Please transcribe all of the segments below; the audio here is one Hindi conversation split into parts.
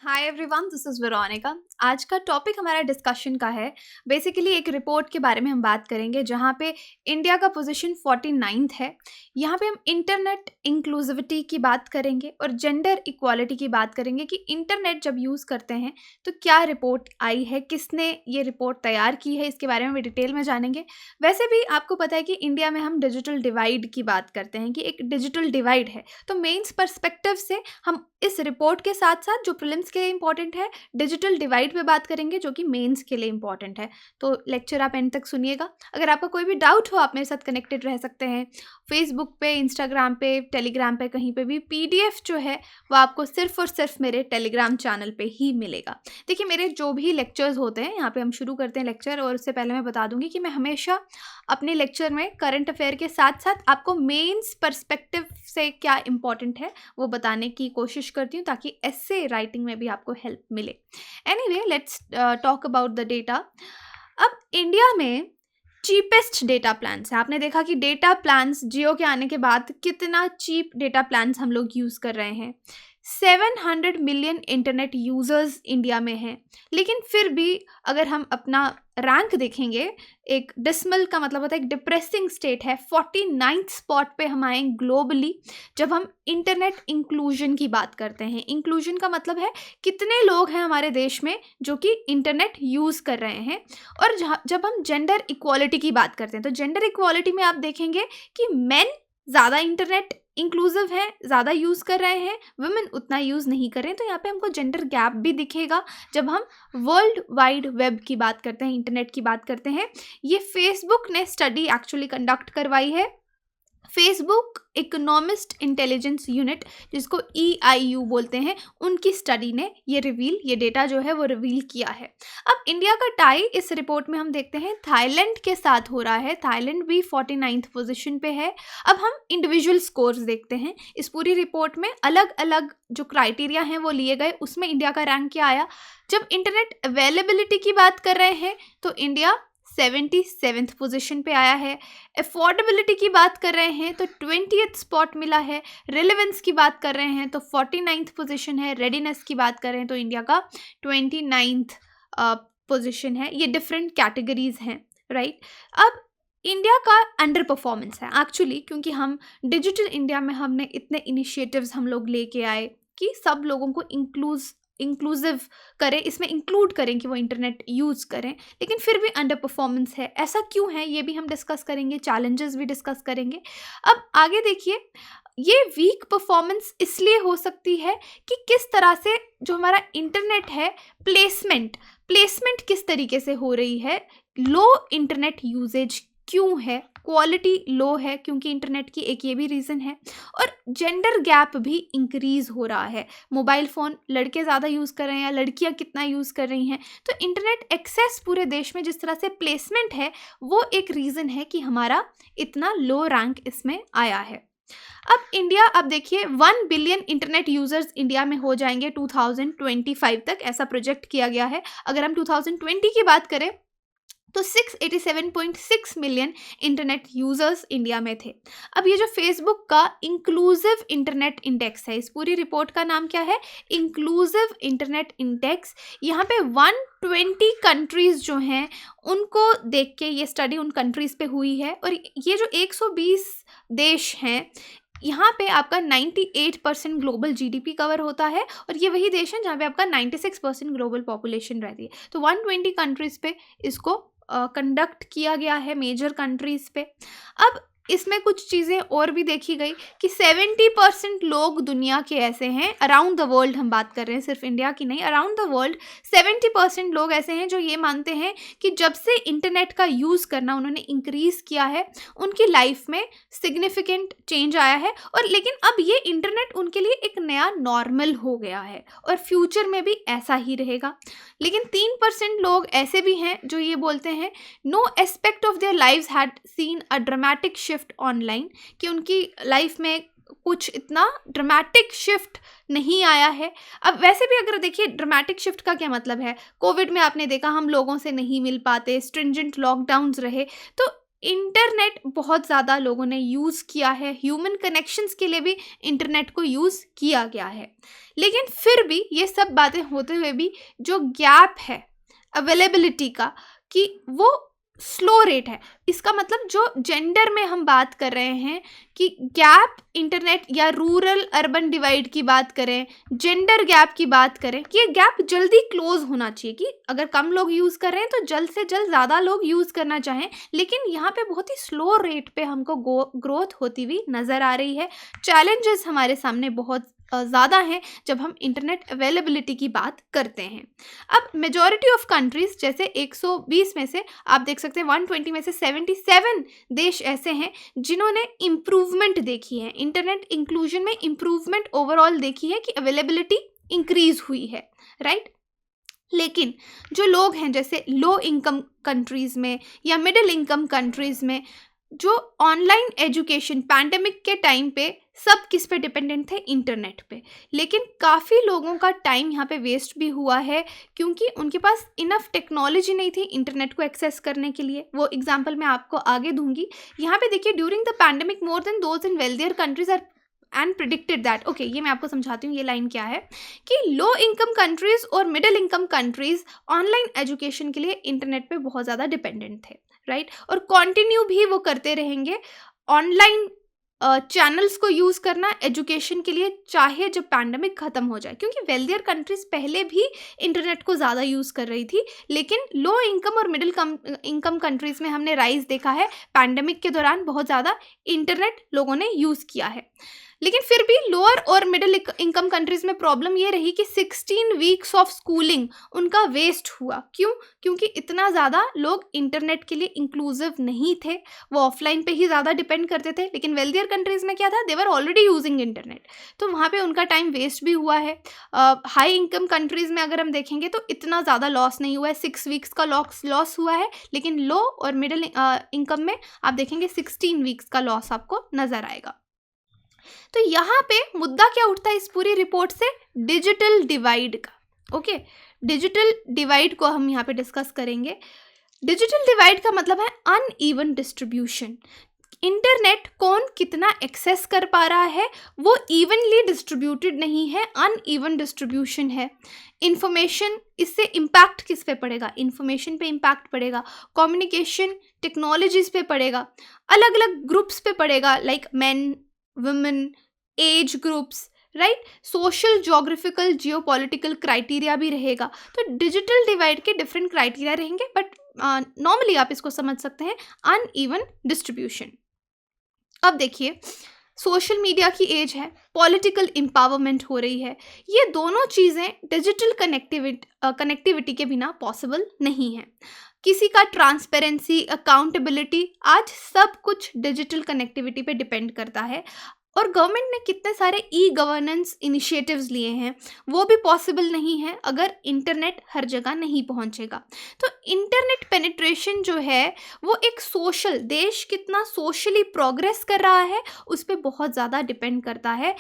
Hi everyone, this is Veronica. आज का टॉपिक हमारा डिस्कशन का है। बेसिकली एक रिपोर्ट के बारे में हम बात करेंगे जहाँ पे इंडिया का पोजीशन 49th है। यहाँ पे हम इंटरनेट इंक्लूसिविटी की बात करेंगे और जेंडर इक्वालिटी की बात करेंगे कि इंटरनेट जब यूज़ करते हैं तो क्या रिपोर्ट आई है, किसने ये रिपोर्ट तैयार की है, इसके बारे में भी डिटेल में जानेंगे। वैसे भी आपको पता है कि इंडिया में हम डिजिटल डिवाइड की बात करते हैं कि एक डिजिटल डिवाइड है, तो मेंस पर्सपेक्टिव से हम इस रिपोर्ट के साथ साथ जो प्रीलिम्स के लिए इंपॉर्टेंट है डिजिटल डिवाइड पे बात करेंगे जो कि मेंस के लिए इंपॉर्टेंट है। तो लेक्चर आप एंड तक सुनिएगा। अगर आपका कोई भी डाउट हो आप मेरे साथ कनेक्टेड रह सकते हैं फेसबुक पे, इंस्टाग्राम पे, टेलीग्राम पे, कहीं पे भी। पीडीएफ जो है वो आपको सिर्फ और सिर्फ मेरे टेलीग्राम चैनल पे ही मिलेगा। देखिए, मेरे जो भी लेक्चर्स होते हैं, यहाँ पे हम शुरू करते हैं लेक्चर, और उससे पहले मैं बता दूंगी कि मैं हमेशा अपने लेक्चर में करंट अफेयर के साथ साथ आपको मेंस पर्सपेक्टिव से क्या इंपॉर्टेंट है वो बताने की कोशिश करती हूँ ताकि एस्से राइटिंग में भी आपको हेल्प मिले। Anyway, let's talk about the data. अब इंडिया में चीपेस्ट डेटा प्लान्स है। आपने देखा कि डेटा प्लान्स जियो के आने के बाद कितना चीप डेटा प्लान्स हम लोग यूज़ कर रहे हैं। 700 मिलियन इंटरनेट यूज़र्स इंडिया में हैं, लेकिन फिर भी अगर हम अपना रैंक देखेंगे, एक डिसमल का मतलब होता है एक डिप्रेसिंग स्टेट है। 49th स्पॉट पे हम आए ग्लोबली जब हम इंटरनेट इंक्लूजन की बात करते हैं। इंक्लूजन का मतलब है कितने लोग हैं हमारे देश में जो कि इंटरनेट यूज़ कर रहे हैं। और जब हम जेंडर इक्वालिटी की बात करते हैं तो जेंडर इक्वालिटी में आप देखेंगे कि मेन ज़्यादा इंटरनेट इंक्लूसिव हैं, ज़्यादा यूज़ कर रहे हैं, वुमेन उतना यूज़ नहीं कर रहे हैं। तो यहाँ पे हमको जेंडर गैप भी दिखेगा जब हम वर्ल्ड वाइड वेब की बात करते हैं, इंटरनेट की बात करते हैं। ये फेसबुक ने स्टडी एक्चुअली कंडक्ट करवाई है। फेसबुक इकोनॉमिस्ट इंटेलिजेंस यूनिट, जिसको EIU बोलते हैं, उनकी स्टडी ने ये डेटा जो है वो रिवील किया है। अब इंडिया का टाई इस रिपोर्ट में हम देखते हैं थाईलैंड के साथ हो रहा है। थाईलैंड भी 49th पोजीशन पे है। अब हम इंडिविजुअल स्कोर्स देखते हैं। इस पूरी रिपोर्ट में अलग अलग जो क्राइटेरिया हैं वो लिए गए, उसमें इंडिया का रैंक क्या आया। जब इंटरनेट अवेलेबिलिटी की बात कर रहे हैं तो इंडिया 77th पोजीशन पे आया है। अफोर्डेबिलिटी की बात कर रहे हैं तो 20th स्पॉट मिला है। रिलेवेंस की बात कर रहे हैं तो 49th पोजीशन है। रेडीनेस की बात कर रहे हैं तो इंडिया का 29th पोजीशन है। ये डिफरेंट कैटेगरीज हैं, राइट। अब इंडिया का अंडर परफॉर्मेंस है एक्चुअली, क्योंकि हम डिजिटल इंडिया में हमने इतने इनिशिएटिव्स हम लोग लेके आए कि सब लोगों को इंक्लूसिव करें, इसमें इंक्लूड करें कि वो इंटरनेट यूज़ करें, लेकिन फिर भी अंडर परफॉर्मेंस है। ऐसा क्यों है ये भी हम डिस्कस करेंगे, चैलेंजेस भी डिस्कस करेंगे। अब आगे देखिए, ये वीक परफॉर्मेंस इसलिए हो सकती है कि किस तरह से जो हमारा इंटरनेट है, प्लेसमेंट किस तरीके से हो रही है। लो इंटरनेट यूजेज क्यों है, क्वालिटी लो है क्योंकि इंटरनेट की एक ये भी रीज़न है। और जेंडर गैप भी इंक्रीज हो रहा है। मोबाइल फ़ोन लड़के ज़्यादा यूज़ कर रहे हैं या लड़कियां कितना यूज़ कर रही हैं, तो इंटरनेट एक्सेस पूरे देश में जिस तरह से प्लेसमेंट है वो एक रीज़न है कि हमारा इतना लो रैंक इसमें आया है। अब इंडिया, अब देखिए 1 बिलियन इंटरनेट यूजर्स इंडिया में हो जाएंगे 2025 तक, ऐसा प्रोजेक्ट किया गया है। अगर हम 2020 की बात करें तो 687.6 मिलियन इंटरनेट यूजर्स इंडिया में थे। अब ये जो फेसबुक का इंक्लूसिव इंटरनेट इंडेक्स है, इस पूरी रिपोर्ट का नाम क्या है, इंक्लूसिव इंटरनेट इंडेक्स। यहाँ पे 120 कंट्रीज जो हैं उनको देख के ये स्टडी उन कंट्रीज पे हुई है। और ये जो 120 देश हैं, यहाँ पे आपका 98% ग्लोबल GDP कवर होता है, और ये वही देश है जहाँ पे आपका 96% ग्लोबल पॉपुलेशन रहती है। तो 120 कंट्रीज पे इसको कंडक्ट किया गया है, मेजर कंट्रीज पे। अब इसमें कुछ चीज़ें और भी देखी गई कि 70% लोग दुनिया के ऐसे हैं, अराउंड द वर्ल्ड हम बात कर रहे हैं, सिर्फ इंडिया की नहीं, अराउंड द वर्ल्ड 70% लोग ऐसे हैं जो ये मानते हैं कि जब से इंटरनेट का यूज़ करना उन्होंने इंक्रीज़ किया है उनकी लाइफ में सिग्निफिकेंट चेंज आया है। और लेकिन अब ये इंटरनेट उनके लिए एक नया नॉर्मल हो गया है और फ्यूचर में भी ऐसा ही रहेगा। लेकिन 3% लोग ऐसे भी हैं जो ये बोलते हैं no aspect of their lives had seen a dramatic shift online, कि उनकी लाइफ में कुछ इतना ड्रामेटिक शिफ्ट नहीं आया है। अब वैसे भी अगर देखिए ड्रामेटिक शिफ्ट का क्या मतलब है, कोविड में आपने देखा हम लोगों से नहीं मिल पाते, स्ट्रिंजेंट लॉकडाउन्स रहे, तो इंटरनेट बहुत ज़्यादा लोगों ने यूज़ किया है, ह्यूमन कनेक्शंस के लिए भी इंटरनेट को यूज़ किया गया है। लेकिन फिर भी ये सब बातें होते हुए भी जो गैप है अवेलेबिलिटी का, कि वो स्लो रेट है। इसका मतलब जो जेंडर में हम बात कर रहे हैं कि गैप इंटरनेट या रूरल अर्बन डिवाइड की बात करें, जेंडर गैप की बात करें, कि ये गैप जल्दी क्लोज होना चाहिए, कि अगर कम लोग यूज़ कर रहे हैं तो जल्द से जल्द ज़्यादा लोग यूज़ करना चाहें। लेकिन यहाँ पे बहुत ही स्लो रेट पे हमको ग्रोथ होती हुई नज़र आ रही है। चैलेंजेस हमारे सामने बहुत ज़्यादा हैं जब हम इंटरनेट अवेलेबिलिटी की बात करते हैं। अब मेजॉरिटी ऑफ कंट्रीज़, जैसे 120 में से आप देख सकते हैं 120 में से 77 देश ऐसे हैं जिन्होंने इम्प्रूवमेंट देखी है, इंटरनेट इंक्लूजन में इम्प्रूवमेंट ओवरऑल देखी है, कि अवेलेबिलिटी इंक्रीज हुई है, राइट। लेकिन जो लोग हैं जैसे लो इनकम कंट्रीज़ में या मिडिल इनकम कंट्रीज़ में, जो ऑनलाइन एजुकेशन पैंडेमिक के टाइम पे सब किस पे डिपेंडेंट थे, इंटरनेट पे। लेकिन काफ़ी लोगों का टाइम यहाँ पे वेस्ट भी हुआ है, क्योंकि उनके पास इनफ टेक्नोलॉजी नहीं थी इंटरनेट को एक्सेस करने के लिए। वो एग्जांपल मैं आपको आगे दूंगी। यहाँ पे देखिए, during the pandemic more than those in wealthier countries are and predicted that, okay, ये मैं आपको समझाती हूँ ये लाइन क्या है, कि लो इनकम कंट्रीज और middle income countries online education के लिए इंटरनेट पे बहुत ज़्यादा डिपेंडेंट थे, राइट। और कंटिन्यू भी वो करते रहेंगे ऑनलाइन चैनल्स को यूज़ करना एजुकेशन के लिए, चाहे जब पैंडमिक ख़त्म हो जाए। क्योंकि वेल्दियर कंट्रीज़ पहले भी इंटरनेट को ज़्यादा यूज़ कर रही थी, लेकिन लो इनकम और मिडिल इनकम कंट्रीज़ में हमने राइज देखा है। पैंडमिक के दौरान बहुत ज़्यादा इंटरनेट लोगों ने यूज़ किया है। लेकिन फिर भी लोअर और मिडिल इनकम कंट्रीज़ में प्रॉब्लम ये रही कि 16 वीक्स ऑफ स्कूलिंग उनका वेस्ट हुआ। क्यों? क्योंकि इतना ज़्यादा लोग इंटरनेट के लिए इंक्लूसिव नहीं थे, वो ऑफलाइन पे ही ज़्यादा डिपेंड करते थे। लेकिन वेल्दियर कंट्रीज़ में क्या था, दे वर ऑलरेडी यूजिंग इंटरनेट, तो वहाँ पे उनका टाइम वेस्ट भी हुआ है। हाई इनकम कंट्रीज़ में अगर हम देखेंगे तो इतना ज़्यादा लॉस नहीं हुआ है, 6 वीक्स का लॉस हुआ है। लेकिन लो और मिडिल इनकम में आप देखेंगे 16 वीक्स का लॉस आपको नज़र आएगा। तो यहाँ पे मुद्दा क्या उठता है इस पूरी रिपोर्ट से, डिजिटल डिवाइड का। ओके, डिजिटल डिवाइड को हम यहाँ पे डिस्कस करेंगे। डिजिटल डिवाइड का मतलब है अनइवन डिस्ट्रीब्यूशन। इंटरनेट कौन कितना एक्सेस कर पा रहा है वो इवनली डिस्ट्रीब्यूटेड नहीं है, अनइवन डिस्ट्रीब्यूशन है। इंफॉर्मेशन, इससे इम्पैक्ट किस पे पड़ेगा, इंफॉर्मेशन पे इम्पैक्ट पड़ेगा, कम्युनिकेशन टेक्नोलॉजीज पे पड़ेगा, अलग अलग ग्रुप्स पे पड़ेगा, like main, women, age groups, right. Social, geographical, geopolitical criteria भी रहेगा। तो डिजिटल डिवाइड के डिफरेंट क्राइटेरिया रहेंगे, बट नॉर्मली आप इसको समझ सकते हैं अनइवन डिस्ट्रीब्यूशन। अब देखिए, सोशल मीडिया की एज है, पॉलिटिकल एम्पावरमेंट हो रही है, ये दोनों चीज़ें डिजिटल कनेक्टिविटी के बिना पॉसिबल नहीं है। किसी का ट्रांसपेरेंसी, अकाउंटेबिलिटी, आज सब कुछ डिजिटल कनेक्टिविटी पे डिपेंड करता है। और गवर्नमेंट ने कितने सारे ई गवर्नेंस इनिशिएटिव्स लिए हैं, वो भी पॉसिबल नहीं है अगर इंटरनेट हर जगह नहीं पहुंचेगा। तो इंटरनेट पेनिट्रेशन जो है वो एक सोशल, देश कितना सोशली प्रोग्रेस कर रहा है उस पर बहुत ज़्यादा डिपेंड करता है।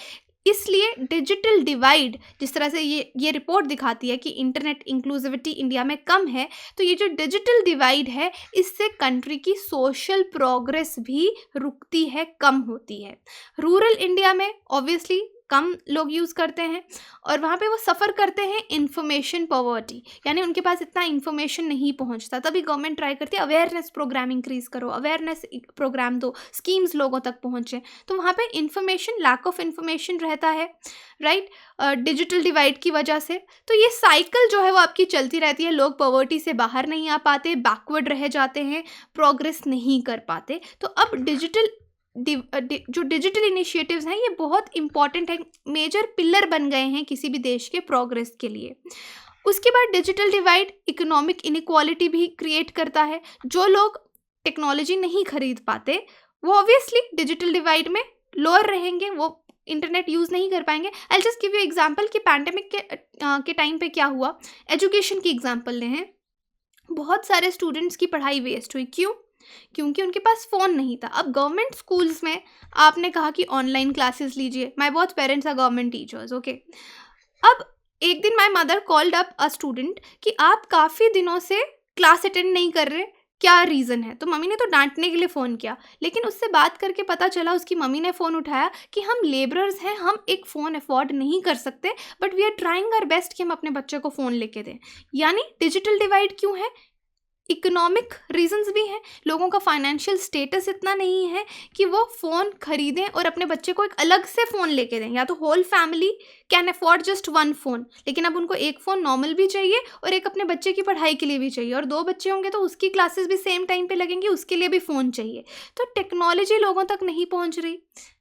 इसलिए डिजिटल डिवाइड, जिस तरह से ये रिपोर्ट दिखाती है कि इंटरनेट इंक्लूसिविटी इंडिया में कम है, तो ये जो डिजिटल डिवाइड है इससे कंट्री की सोशल प्रोग्रेस भी रुकती है, कम होती है। रूरल इंडिया में ऑब्वियसली कम लोग यूज़ करते हैं और वहाँ पे वो सफ़र करते हैं इंफॉर्मेशन पॉवर्टी, यानी उनके पास इतना इंफॉर्मेशन नहीं पहुँचता। तभी गवर्नमेंट ट्राई करती है अवेयरनेस प्रोग्राम इंक्रीज़ करो, अवेयरनेस प्रोग्राम दो, स्कीम्स लोगों तक पहुँचे। तो वहाँ पे इंफॉर्मेशन, लैक ऑफ इंफॉर्मेशन रहता है, राइट, डिजिटल डिवाइड की वजह से। तो ये साइकिल जो है वो आपकी चलती रहती है, लोग पॉवर्टी से बाहर नहीं आ पाते, बैकवर्ड रह जाते हैं, प्रोग्रेस नहीं कर पाते। तो अब जो डिजिटल इनिशिएटिव्स हैं ये बहुत इंपॉर्टेंट है, मेजर पिलर बन गए हैं किसी भी देश के प्रोग्रेस के लिए। उसके बाद डिजिटल डिवाइड इकोनॉमिक इनइक्वालिटी भी क्रिएट करता है। जो लोग टेक्नोलॉजी नहीं खरीद पाते वो ऑब्वियसली डिजिटल डिवाइड में लोअर रहेंगे, वो इंटरनेट यूज़ नहीं कर पाएंगे। I just give you example कि पैंडेमिक के टाइम पे क्या हुआ। एजुकेशन की एग्जांपल ले हैं, बहुत सारे स्टूडेंट्स की पढ़ाई वेस्ट हुई। क्यों? क्योंकि उनके पास फ़ोन नहीं था। अब गवर्नमेंट स्कूल्स में आपने कहा कि ऑनलाइन क्लासेस लीजिए, my both parents are government teachers, okay. अब एक दिन my mother called up a student कि आप काफ़ी दिनों से क्लास अटेंड नहीं कर रहे, क्या रीज़न है? तो मम्मी ने तो डाँटने के लिए फ़ोन किया, लेकिन उससे बात करके पता चला, उसकी मम्मी ने फ़ोन उठाया कि हम लेबरर्स हैं, हम एक फ़ोन अफ़ोर्ड नहीं कर सकते, but we are trying our best कि हम अपने बच्चे को फ़ोन लेके दें। यानी डिजिटल डिवाइड क्यों है? इकोनॉमिक रीजंस भी हैं। लोगों का फाइनेंशियल स्टेटस इतना नहीं है कि वो फ़ोन खरीदें और अपने बच्चे को एक अलग से फ़ोन लेके दें। या तो whole family can afford just one phone, लेकिन अब उनको एक फ़ोन नॉर्मल भी चाहिए और एक अपने बच्चे की पढ़ाई के लिए भी चाहिए, और 2 बच्चे होंगे तो उसकी क्लासेस भी सेम टाइम पे लगेंगी, उसके लिए भी फ़ोन चाहिए। तो टेक्नोलॉजी लोगों तक नहीं पहुंच रही,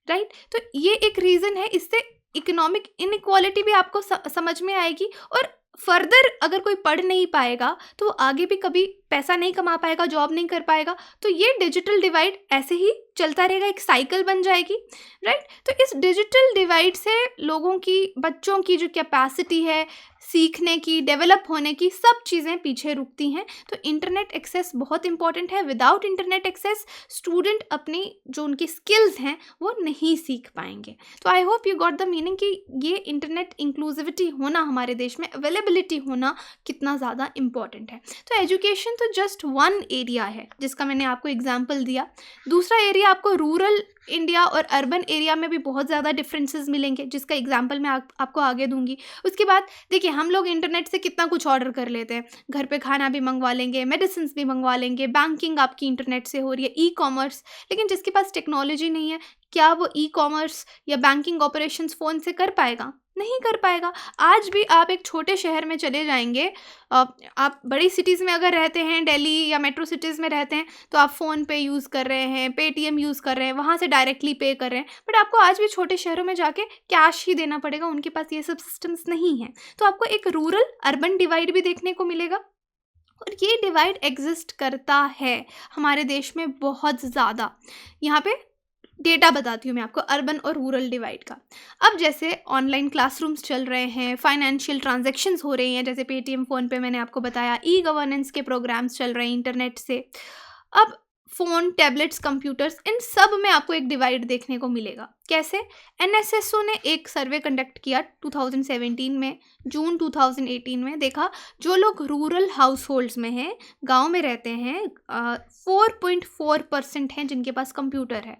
राइट? तो ये एक रीज़न है। इससे इकोनॉमिक इनइक्वालिटी भी आपको समझ में आएगी, और फर्दर अगर कोई पढ़ नहीं पाएगा तो वो आगे भी कभी पैसा नहीं कमा पाएगा, जॉब नहीं कर पाएगा। तो ये डिजिटल डिवाइड ऐसे ही चलता रहेगा, एक साइकिल बन जाएगी, राइट? तो इस डिजिटल डिवाइड से लोगों की, बच्चों की जो कैपेसिटी है सीखने की, डेवलप होने की, सब चीज़ें पीछे रुकती हैं। तो इंटरनेट एक्सेस बहुत इंपॉर्टेंट है। विदाउट इंटरनेट एक्सेस स्टूडेंट अपनी जो उनकी स्किल्स हैं वो नहीं सीख पाएंगे। तो I hope you got the meaning कि ये इंटरनेट इंक्लूसिविटी होना हमारे देश में, अवेलेबिलिटी होना कितना ज़्यादा इंपॉर्टेंट है। तो एजुकेशन तो जस्ट वन एरिया है जिसका मैंने आपको एग्जाम्पल दिया। दूसरा एरिया आपको रूरल इंडिया और अर्बन एरिया में भी बहुत ज़्यादा डिफरेंसेस मिलेंगे, जिसका एग्जाम्पल मैं आपको आगे दूंगी। उसके बाद देखिए, हम लोग इंटरनेट से कितना कुछ ऑर्डर कर लेते हैं, घर पे खाना भी मंगवा लेंगे, मेडिसिन भी मंगवा लेंगे, बैंकिंग आपकी इंटरनेट से हो रही है, ई कॉमर्स। लेकिन जिसके पास टेक्नोलॉजी नहीं है, क्या वो ई कॉमर्स या बैंकिंग ऑपरेशंस फ़ोन से कर पाएगा? नहीं कर पाएगा। आज भी आप एक छोटे शहर में चले जाएंगे, आप बड़ी सिटीज़ में अगर रहते हैं, दिल्ली या मेट्रो सिटीज़ में रहते हैं, तो आप फ़ोन पे यूज़ कर रहे हैं, पेटीएम यूज़ कर रहे हैं, वहाँ से डायरेक्टली पे कर रहे हैं, बट आपको आज भी छोटे शहरों में जाके कैश ही देना पड़ेगा, उनके पास ये सब सिस्टम्स नहीं हैं। तो आपको एक रूरल अर्बन डिवाइड भी देखने को मिलेगा, और ये डिवाइड एग्जिस्ट करता है हमारे देश में बहुत ज़्यादा। यहाँ पे डेटा बताती हूँ मैं आपको अर्बन और रूरल डिवाइड का। अब जैसे ऑनलाइन क्लासरूम्स चल रहे हैं, फाइनेंशियल ट्रांजैक्शंस हो रही हैं, जैसे पेटीएम, फ़ोन पे मैंने आपको बताया, ई गवर्नेंस के प्रोग्राम्स चल रहे हैं इंटरनेट से। अब फ़ोन, टैबलेट्स, कंप्यूटर्स, इन सब में आपको एक डिवाइड देखने को मिलेगा। कैसे? एनएसएसओ ने एक सर्वे कंडक्ट किया 2017 में, जून 2018 में। देखा, जो लोग रूरल हाउस होल्ड्स में हैं, गाँव में रहते हैं, 4.4% हैं जिनके पास कंप्यूटर है।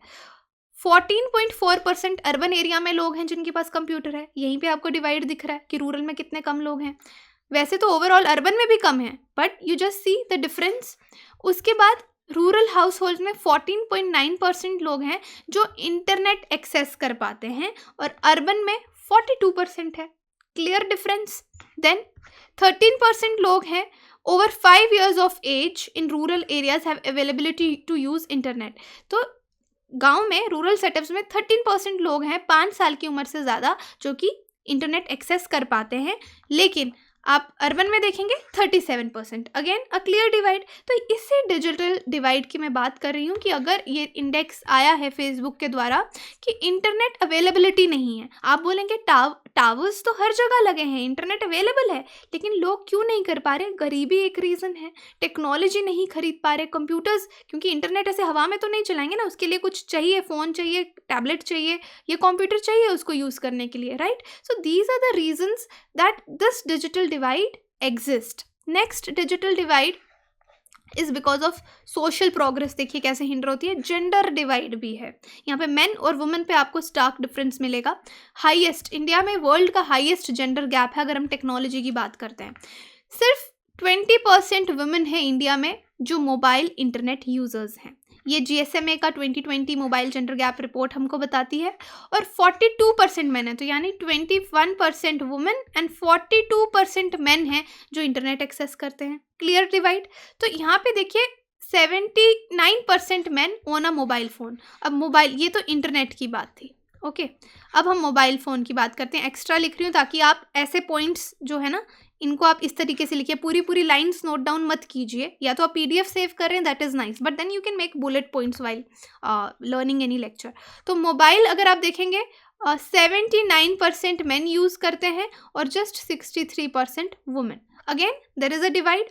14.4% अर्बन एरिया में लोग हैं जिनके पास कंप्यूटर है। यहीं पे आपको डिवाइड दिख रहा है कि रूरल में कितने कम लोग हैं। वैसे तो ओवरऑल अर्बन में भी कम है, but you just see the difference. उसके बाद रूरल हाउस होल्ड में 14.9% लोग हैं जो इंटरनेट एक्सेस कर पाते हैं, और अर्बन में 42% है। Clear difference. देन 13% लोग हैं over 5 years of age in rural areas have availability to use internet. तो गांव में, रूरल सेटअप्स में 13% लोग हैं 5 साल की उम्र से ज़्यादा जो कि इंटरनेट एक्सेस कर पाते हैं, लेकिन आप अर्बन में देखेंगे 37%। Again a clear divide. तो इससे डिजिटल डिवाइड की मैं बात कर रही हूँ कि अगर ये इंडेक्स आया है फेसबुक के द्वारा कि इंटरनेट अवेलेबिलिटी नहीं है, आप बोलेंगे टावर्स तो हर जगह लगे हैं, इंटरनेट अवेलेबल है, लेकिन लोग क्यों नहीं कर पा रहे? गरीबी एक रीज़न है, टेक्नोलॉजी नहीं खरीद पा रहे, कंप्यूटर्स, क्योंकि इंटरनेट ऐसे हवा में तो नहीं चलाएंगे ना, उसके लिए कुछ चाहिए, फ़ोन चाहिए, टैबलेट चाहिए, ये कंप्यूटर चाहिए उसको यूज़ करने के लिए, right? So these are the reasons that this digital divide exist. Next digital divide is because of social progress. देखिए कैसे हिंडर होती है। जेंडर डिवाइड भी है। यहाँ पे मेन और वुमेन पे आपको स्टार्क डिफरेंस मिलेगा। हाईएस्ट, इंडिया में वर्ल्ड का हाईएस्ट जेंडर गैप है अगर हम टेक्नोलॉजी की बात करते हैं। सिर्फ 20% वुमेन है इंडिया में जो मोबाइल इंटरनेट यूजर्स हैं। ये GSMA का 2020 मोबाइल जेंडर गैप रिपोर्ट हमको बताती है। और 42% मैन है, तो यानी 21% वुमेन एंड 42% मैन हैं जो इंटरनेट एक्सेस करते हैं। Clear divide. तो यहाँ पे देखिए 79% man own a mobile phone. अब मोबाइल, ये तो इंटरनेट की बात थी, ओके। अब हम मोबाइल फ़ोन की बात करते हैं। एक्स्ट्रा लिख रही हूँ ताकि आप ऐसे पॉइंट्स जो है ना, इनको आप इस तरीके से लिखिए, पूरी लाइंस नोट डाउन मत कीजिए। या तो आप PDF सेव कर रहे हैं, that is nice, but then you can make bullet points while learning any lecture. तो मोबाइल अगर आप देखेंगे 79% मैन यूज़ करते हैं और just 63% women. Again there is a divide.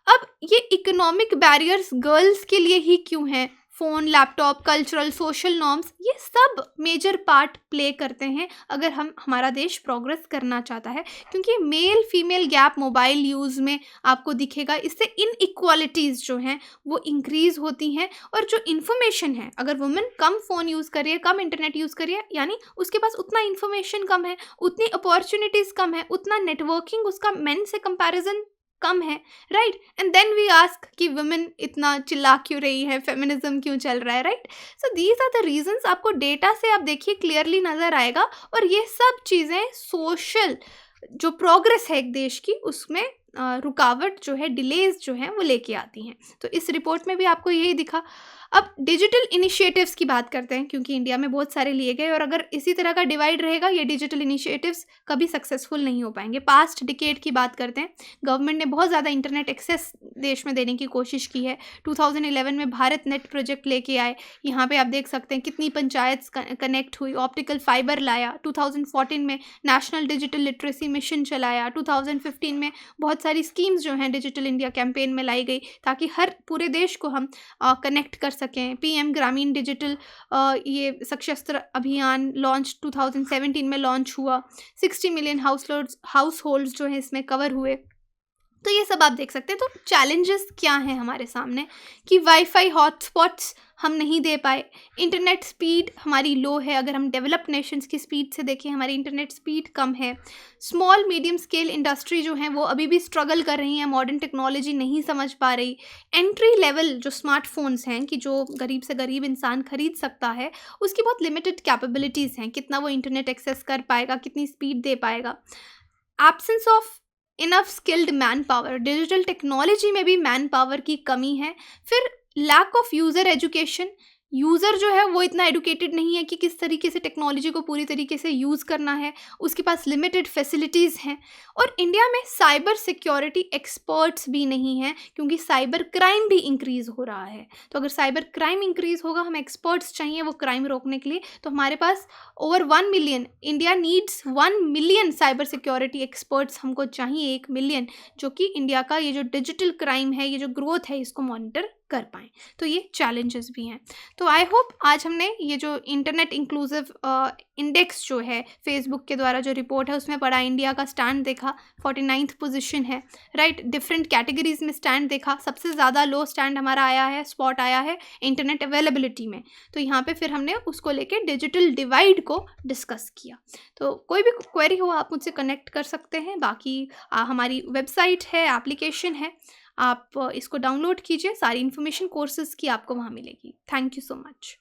अब ये इकोनॉमिक बैरियर्स गर्ल्स के लिए ही क्यों हैं? Phone, laptop, cultural, social norms, ये सब मेजर पार्ट प्ले करते हैं अगर हमारा देश प्रोग्रेस करना चाहता है, क्योंकि male female gap mobile use में आपको दिखेगा। इससे इनइक्वालिटीज़ जो हैं वो इंक्रीज़ होती हैं, और जो इन्फॉर्मेशन है, अगर वुमेन कम फ़ोन यूज़ कर रही है, कम इंटरनेट यूज़ कर रही है, यानी उसके पास उतना इन्फॉर्मेशन कम है, उतनी अपॉर्चुनिटीज़ कम है, उतना नेटवर्किंग उसका मेन से कंपैरिजन कम है, right? And then we ask कि वुमेन इतना चिल्ला क्यों रही है, फेमिनिज्म क्यों चल रहा है, right? So these are the reasons. आपको डेटा से आप देखिए क्लियरली नज़र आएगा, और ये सब चीज़ें सोशल जो प्रोग्रेस है एक देश की, उसमें रुकावट जो है, डिलेज जो है, वो लेके आती हैं। तो इस रिपोर्ट में भी आपको यही दिखा। अब डिजिटल इनिशिएटिव्स की बात करते हैं, क्योंकि इंडिया में बहुत सारे लिए गए, और अगर इसी तरह का डिवाइड रहेगा, ये डिजिटल इनिशिएटिव्स कभी सक्सेसफुल नहीं हो पाएंगे। पास्ट डिकेड की बात करते हैं, गवर्नमेंट ने बहुत ज़्यादा इंटरनेट एक्सेस देश में देने की कोशिश की है। 2011 में भारत नेट प्रोजेक्ट लेके आए, यहाँ पे आप देख सकते हैं कितनी पंचायत कनेक्ट हुई, ऑप्टिकल फाइबर लाया। 2014 में नेशनल डिजिटल लिटरेसी मिशन चलाया। 2015 में बहुत सारी स्कीम्स जो हैं डिजिटल इंडिया कैंपेन में लाई गई, ताकि हर पूरे देश को हम कनेक्ट कर सकें। पीएम ग्रामीण डिजिटल ये सशस्त्र अभियान लॉन्च 2017 में लॉन्च हुआ। 60 मिलियन हाउस होल्ड्स जो हैं इसमें कवर हुए। तो ये सब आप देख सकते हैं। तो चैलेंजेस क्या हैं हमारे सामने, कि वाईफाई हॉटस्पॉट्स हम नहीं दे पाए, इंटरनेट स्पीड हमारी लो है। अगर हम डेवलप्ड नेशंस की स्पीड से देखें, हमारी इंटरनेट स्पीड कम है। स्मॉल मीडियम स्केल इंडस्ट्री जो हैं वो अभी भी स्ट्रगल कर रही हैं, मॉडर्न टेक्नोलॉजी नहीं समझ पा रही। एंट्री लेवल जो स्मार्टफोन्स हैं, कि जो गरीब से गरीब इंसान खरीद सकता है, उसकी बहुत लिमिटेड कैपेबिलिटीज़ हैं, कितना वो इंटरनेट एक्सेस कर पाएगा, कितनी स्पीड दे पाएगा। Absence of enough skilled man power, digital technology में भी मैन पावर की कमी है। फिर lack of user education, user जो है वो इतना एडुकेटेड नहीं है कि किस तरीके से टेक्नोलॉजी को पूरी तरीके से यूज़ करना है, उसके पास लिमिटेड फैसिलिटीज़ हैं। और इंडिया में साइबर सिक्योरिटी एक्सपर्ट्स भी नहीं हैं, क्योंकि साइबर क्राइम भी इंक्रीज़ हो रहा है। तो अगर साइबर क्राइम इंक्रीज़ होगा, हमें एक्सपर्ट्स चाहिए वो क्राइम रोकने के लिए, तो हमारे पास over 1 million, India needs 1 million cyber security experts हमको चाहिए, 1 मिलियन, जो कि इंडिया का ये जो डिजिटल क्राइम है, ये जो ग्रोथ है, इसको मॉनिटर कर पाएँ। तो ये चैलेंजेस भी हैं। तो आई होप आज हमने ये जो इंटरनेट इंक्लूसिव इंडेक्स जो है फेसबुक के द्वारा जो रिपोर्ट है उसमें पढ़ा, इंडिया का स्टैंड देखा, 49th पोजीशन है, राइट? डिफरेंट कैटेगरीज में स्टैंड देखा, सबसे ज़्यादा लो स्टैंड हमारा आया है, स्पॉट आया है इंटरनेट अवेलेबिलिटी में। तो यहाँ पे फिर हमने उसको लेके डिजिटल डिवाइड को डिस्कस किया। तो कोई भी क्वेरी हो आप मुझसे कनेक्ट कर सकते हैं। बाकी हमारी वेबसाइट है, एप्लीकेशन है, आप इसको डाउनलोड कीजिए, सारी इन्फॉर्मेशन कोर्सेज़ की आपको वहाँ मिलेगी। Thank you so much.